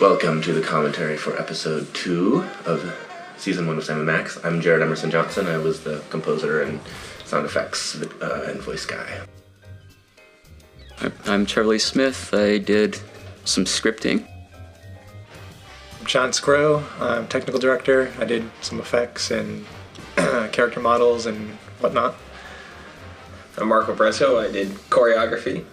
Welcome to the commentary for episode 2 of Season 1 of Sam & Max. I'm Jared Emerson-Johnson. I was the composer and sound effects and voice guy. I'm Charlie Smith. I did some scripting. I'm Sgro. I'm technical director. I did some effects and character models and whatnot. I'm Brezzo. I did choreography.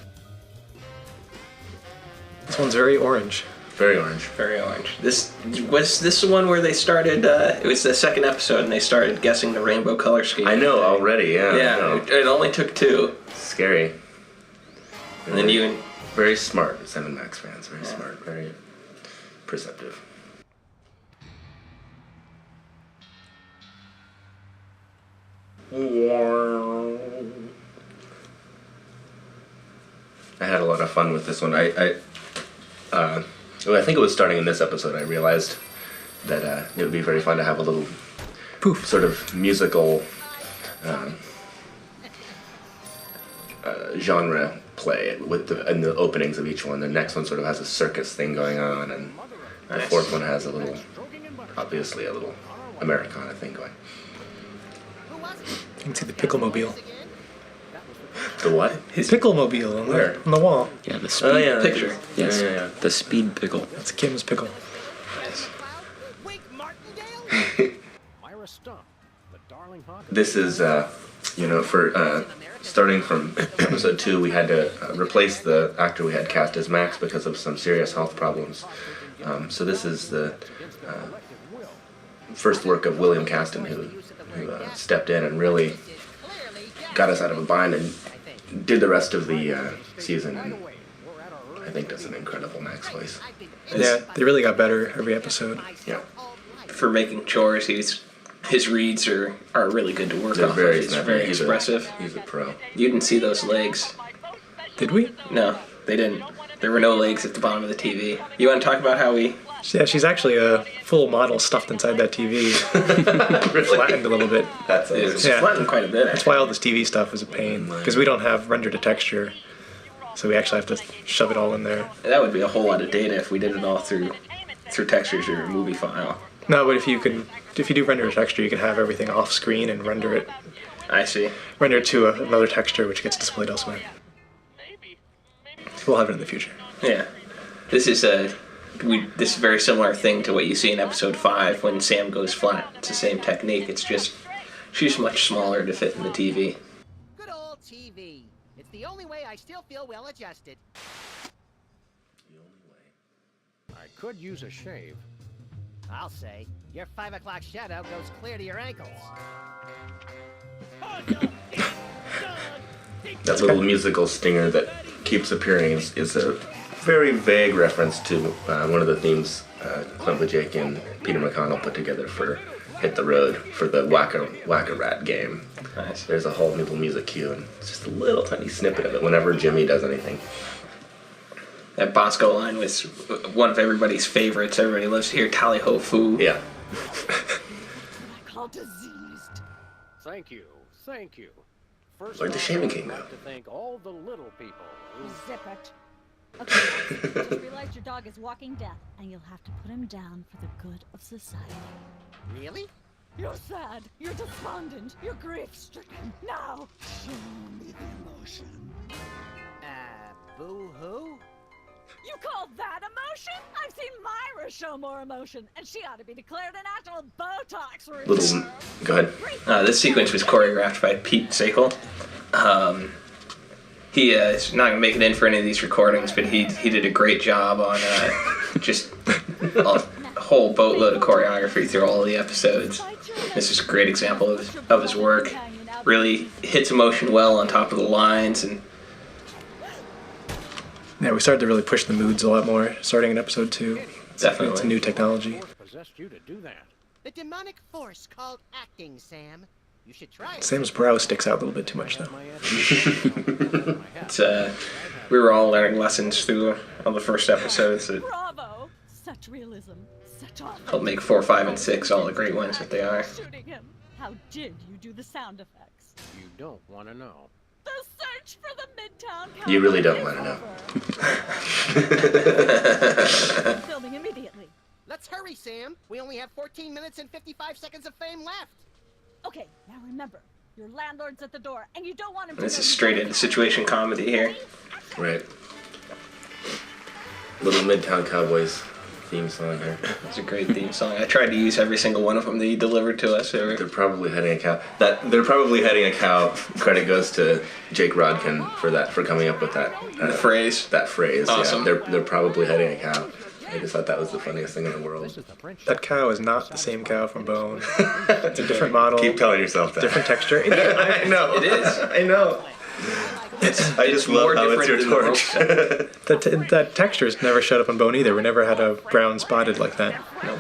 This one's very orange. Very orange. Very orange. This the one where they started, it was the second episode and they started guessing the rainbow color scheme. I know already, yeah. Yeah, it only took 2. Scary. And then you... Very smart, Sam & Max fans. Very smart, very perceptive. I had a lot of fun with this one. I think it was starting in this episode I realized that it would be very fun to have a little sort of musical genre play with in the openings of each one. The next one sort of has a circus thing going on, and the fourth one has obviously a little Americana thing going. You can see the pickle-mobile. The what? His pickle-mobile on the wall. Yeah, the speed picture. Yes, Yeah. the speed pickle. That's Kim's pickle. This is, for starting from episode 2, we had to replace the actor we had cast as Max because of some serious health problems. So this is the first work of William Caston, who stepped in and really got us out of a bind and did the rest of the season, and I think does an incredible Max voice. Yeah, they really got better every episode. Yeah. For making chores, his reads are really good to work They're off very of. He's very expressive. He's a pro. You didn't see those legs. Did we? No, they didn't. There were no legs at the bottom of the TV. You want to talk about how we... Yeah, she's actually a full model stuffed inside that TV. Flattened a little bit. It's flattened quite a bit. That's why all this TV stuff is a pain, because we don't have render to texture, so we actually have to shove it all in there. That would be a whole lot of data if we did it all through textures or a movie file. No, but if you do render to texture, you can have everything off screen and render it. I see. Render it to another texture, which gets displayed elsewhere. We'll have it in the future. Yeah, this is this very similar thing to what you see in episode 5 when Sam goes flat. It's the same technique. It's just she's much smaller to fit in the TV. Good old TV. It's the only way I still feel well adjusted. The only way. I could use a shave. I'll say, your 5 o'clock shadow goes clear to your ankles. That little musical stinger that keeps appearing is a very vague reference to one of the themes Clint LeJake and Peter McConnell put together for Hit the Road for the Whack-A-Rat game. Nice. There's a whole little music cue, and it's just a little tiny snippet of it whenever Jimmy does anything. That Bosco line was one of everybody's favorites. Everybody loves to hear Tally Ho Foo. Yeah. I call diseased. Thank you. First, Where'd the Shaving King I'd go? like to thank all the little people. Zip it. Okay, just realize your dog is walking death, and you'll have to put him down for the good of society. Really? You're sad, you're despondent, you're grief-stricken. Now, show me the emotion. Boo-hoo? You call that emotion? I've seen Myra show more emotion, and she ought to be declared a natural Botox routine. Go ahead. This sequence was choreographed by Pete Sakel. He is not going to make it in for any of these recordings, but he did a great job on just a whole boatload of choreography through all of the episodes. This is a great example of his work. Really hits emotion well on top of the lines. And Yeah, we started to really push the moods a lot more, starting in episode 2. Definitely. It's a new technology. What possessed you to do that? The demonic force called acting, Sam. You should try it. Sam's brow sticks out a little bit too much, though. We were all learning lessons through all the first episodes that Bravo! Such realism, such honor. helped make 4, 5, and 6 all the great ones that they are. Shooting him. How did you do the sound effects? You don't want to know. The search for the Midtown. You really don't want to know. Filming immediately. Let's hurry, Sam. We only have 14 minutes and 55 seconds of fame left. Okay, now remember, your landlord's at the door, and you don't want him to. This is straight into situation comedy here. Right. Little Midtown Cowboys theme song here. It's a great theme song. I tried to use every single one of them that you delivered to us. They're probably heading a cow. They're probably heading a cow. Credit goes to Jake Rodkin for coming up with that phrase. That phrase. Awesome. Yeah. They're probably heading a cow. I just thought that was the funniest thing in the world. That cow is not the same cow from Bone. It's a different model. Keep telling yourself that. Different texture. I know. It is. I know. I just love how it's your torch. That texture's never showed up on Bone either. We never had a brown spotted like that. No.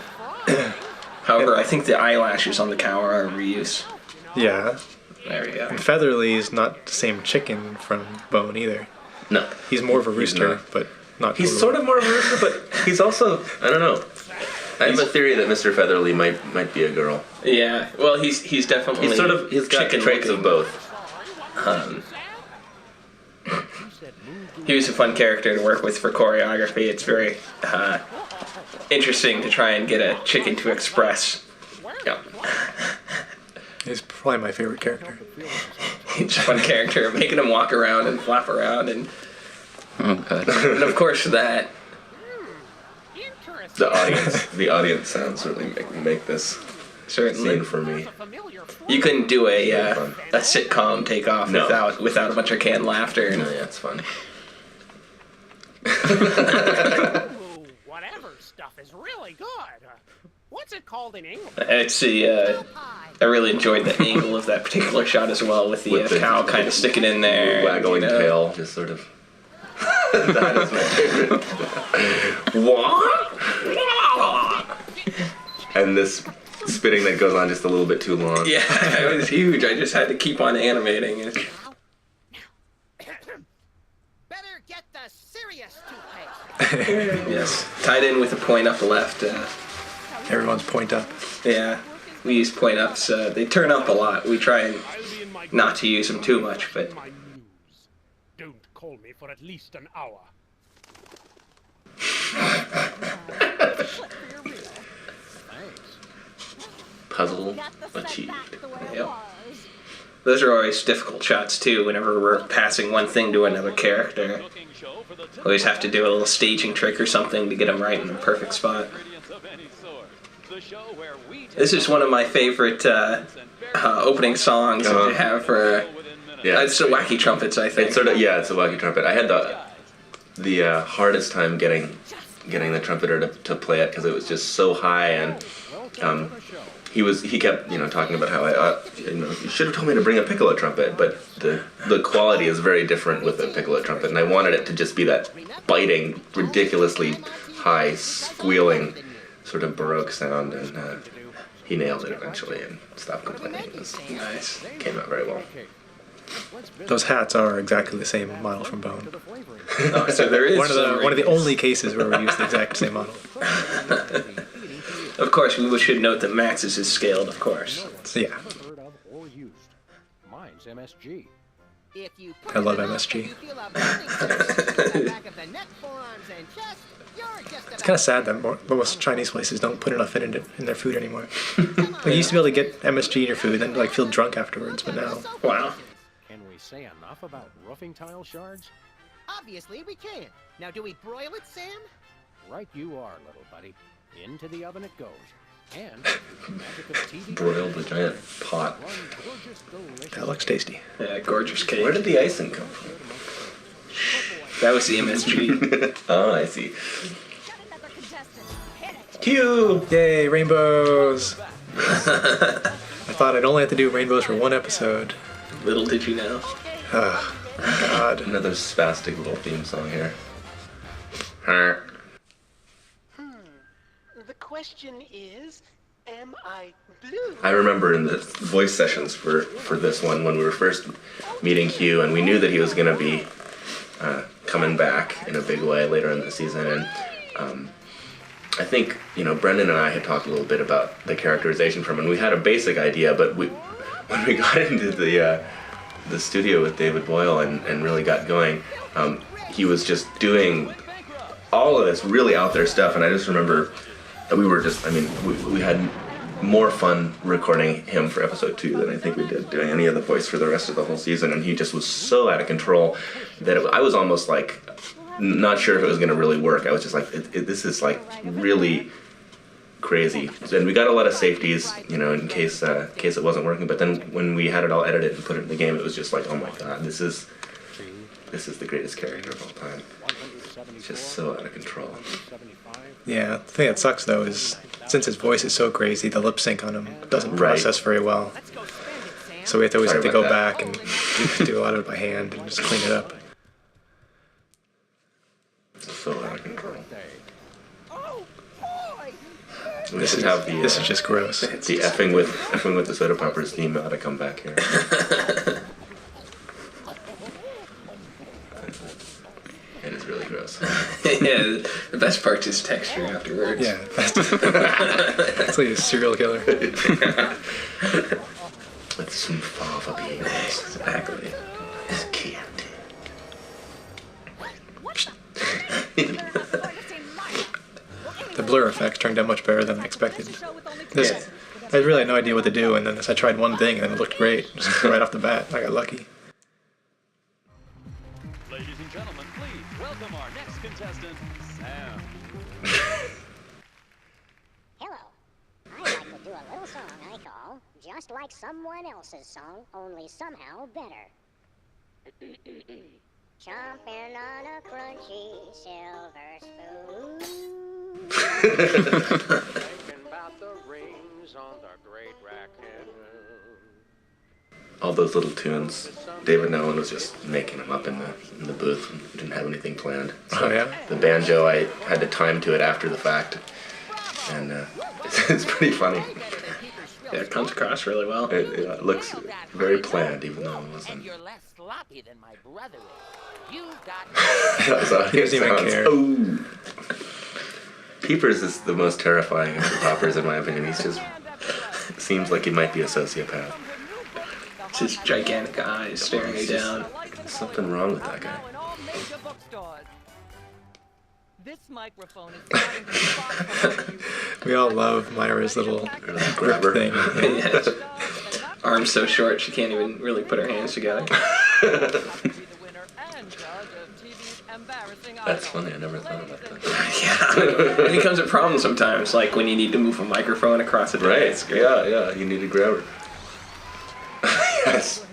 However, I think the eyelashes on the cow are a reuse. Yeah. There we go. And Featherly is not the same chicken from Bone either. No. He's more of a rooster, not. but not He's totally. sort of more of a rooster, but he's also, I don't know. I have a theory that Mr. Featherly might be a girl. Yeah. Well, he's definitely He's got traits of both. He was a fun character to work with for choreography. It's very interesting to try and get a chicken to express. Yeah. He's probably my favorite character. He's a fun character, making him walk around and flap around, and Oh god. and of course that. The audience sounds really make this Certainly. scene for me. You couldn't do a sitcom takeoff No. without a bunch of canned laughter. No, yeah, it's funny. Whatever stuff is really good. What's it called in English? It's I really enjoyed the angle of that particular shot as well, with the cow kind of sticking in there. Waggling tail, just sort of. That is my favorite. What? And this spitting that goes on just a little bit too long. Yeah, it was huge. I just had to keep on animating it. Better get the serious toothpaste. Yes, tied in with a point up left. Everyone's point up. Yeah, we use point ups. They turn up a lot. We try and not to use them too much, but My news. Don't call me for at least an hour. Puzzle achieved. Yep. Those are always difficult shots too. Whenever we're passing one thing to another character, always have to do a little staging trick or something to get them right in the perfect spot. This is one of my favorite opening songs that you have for. Yeah, It's the Wacky Trumpets, I think. it's sort of it's a wacky trumpet. I had the hardest time getting the trumpeter to play it because it was just so high, and he kept talking about how you should have told me to bring a piccolo trumpet, but the quality is very different with a piccolo trumpet, and I wanted it to just be that biting, ridiculously high, squealing sort of Baroque sound, and he nailed it eventually and stopped complaining. It was Nice. Came out very well. Those hats are exactly the same model from Bone. Oh, so there is One of the only cases where we use the exact same model. Of course, we should note that Max's is scaled, of course. So yeah, Heard of or used. Mine's MSG. If you I love it enough, MSG. you feel a burning sensation in the back of the neck, forearms, and chest. You're just it's kind of sad that most Chinese places don't put enough in their food anymore. Like, you used to be able to get MSG in your food and then feel drunk afterwards, but now Wow. Can we say enough about roofing tile shards? Obviously, we can. Now, do we broil it, Sam? Right you are, little buddy. Into the oven it goes. And the magic of TV Broiled a giant pot. one gorgeous, delicious that looks tasty. Yeah, gorgeous cake. Where did the icing come from? That was the MSG. Oh, I see. Got another contestant. Hit it. Cue! Yay, rainbows! I thought I'd only have to do rainbows for one episode. Little did you know. Oh, God. Another spastic little theme song here. The question is, am I blue? I remember in the voice sessions for this one when we were first meeting Hugh, and we knew that he was going to be coming back in a big way later in the season, and I think Brendan and I had talked a little bit about the characterization from him, and we had a basic idea, but when we got into the studio with David Boyle and really got going, he was just doing all of this really out there stuff, and I just remember we were just, I mean, we had more fun recording him for episode 2 than I think we did doing any other voice for the rest of the whole season, and he just was so out of control that I was almost like not sure if it was going to really work. I was just like, this is like really crazy. And we got a lot of safeties, you know, in case it wasn't working. But then when we had it all edited and put it in the game, it was just like, oh my god, this is the greatest character of all time. It's just so out of control. Yeah, the thing that sucks though is since his voice is so crazy, the lip sync on him doesn't process very well. So we always have to go back and do a lot of it by hand and just clean it up. So out of control. This is just gross. The effing with the soda poppers theme ought to come back here. It is really gross. Yeah, the best part is texture afterwards. Yeah, it's like a serial killer. With some fava beans. Exactly. It's candy. The blur effects turned out much better than I expected. I really had no idea what to do, and then I tried one thing, and it looked great. Just right off the bat, I got lucky. Ladies and gentlemen, please welcome our next contestant, Sam. Hello. I like to do a little song I call Just Like Someone Else's Song, Only Somehow Better. Chomping on a crunchy silver spoon. Thinking about the rings on the great raccoon. All those little tunes, David Nolan was just making them up in the booth and didn't have anything planned. So oh yeah? The banjo, I had to time to it after the fact, and it's pretty funny. Yeah, it comes across really well. It looks very planned, even though it wasn't. You're less sloppy than my brother is. You've got. That's how He doesn't even care. Oh. Peepers is the most terrifying of the poppers, in my opinion. He's just seems like he might be a sociopath. It's his gigantic eyes staring you down. There's something wrong with that guy. This microphone is We all love Myra's little grip Grabber. thing. Yeah. Arms so short she can't even really put her hands together. That's funny, I never thought about that. Yeah. It becomes a problem sometimes, like when you need to move a microphone across a desk. Right, yeah, you need a grabber. Yes.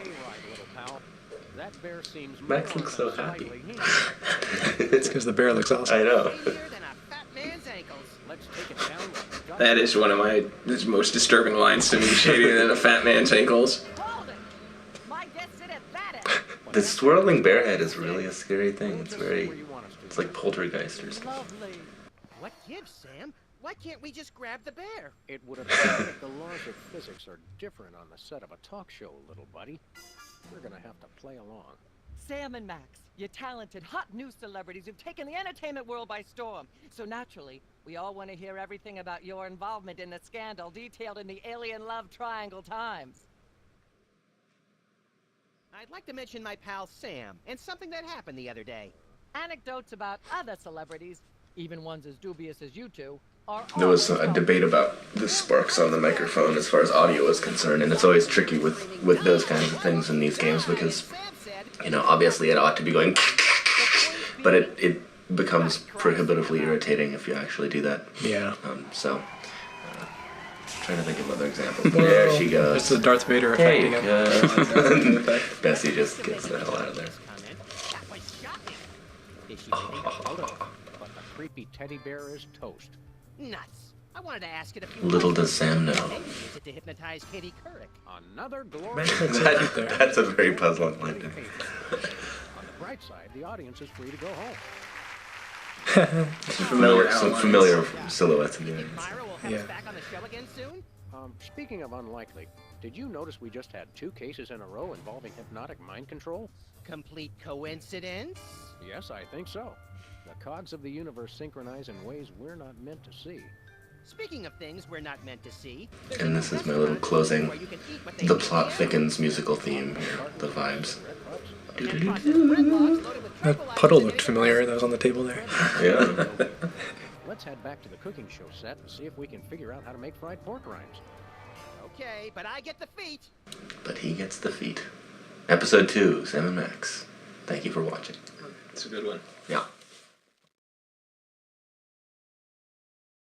Max looks so happy. It's because the bear looks awesome. I know. That is one of my most disturbing lines to me, shadier than a fat man's ankles. The swirling bear head is really a scary thing. It's like poltergeist or something. What gives, Sam? Why can't we just grab the bear? It would appear that the laws of physics are different on the set of a talk show, little buddy. We're gonna have to play along. Sam and Max, you talented, hot new celebrities who've taken the entertainment world by storm. So naturally, we all want to hear everything about your involvement in the scandal detailed in the Alien Love Triangle Times. I'd like to mention my pal Sam and something that happened the other day. Anecdotes about other celebrities, even ones as dubious as you two, are There was a debate about the sparks on the microphone as far as audio is concerned, and it's always tricky with those kinds of things in these games because, you know, obviously it ought to be going, but it becomes prohibitively irritating if you actually do that. Yeah. Trying to think of other examples. There she goes. It's the Darth Vader effect again. Bessie just gets the hell out of there. But the creepy teddy bear is toast. Nuts. I wanted to ask it a few Little does Sam know. Maybe use it to hypnotize Katie Couric. Another glorious. That's a very puzzling line to me. On the bright side, the audience is free to go home. Some familiar silhouettes in the audience. Myra will have Yeah. us back on the show again soon? Speaking of unlikely, did you notice we just had 2 cases in a row involving hypnotic mind control? Complete coincidence? Yes, I think so. The cogs of the universe synchronize in ways we're not meant to see. Speaking of things we're not meant to see, And this is my little closing, the plot thickens musical theme here, the vibes. That puddle looked familiar that was on the table there. Yeah. let's head back to the cooking show set and see if we can figure out how to make fried pork rinds. Okay, but I get the feet. But he gets the feet. Episode 2, Sam and Max. Thank you for watching. It's a good one. Yeah.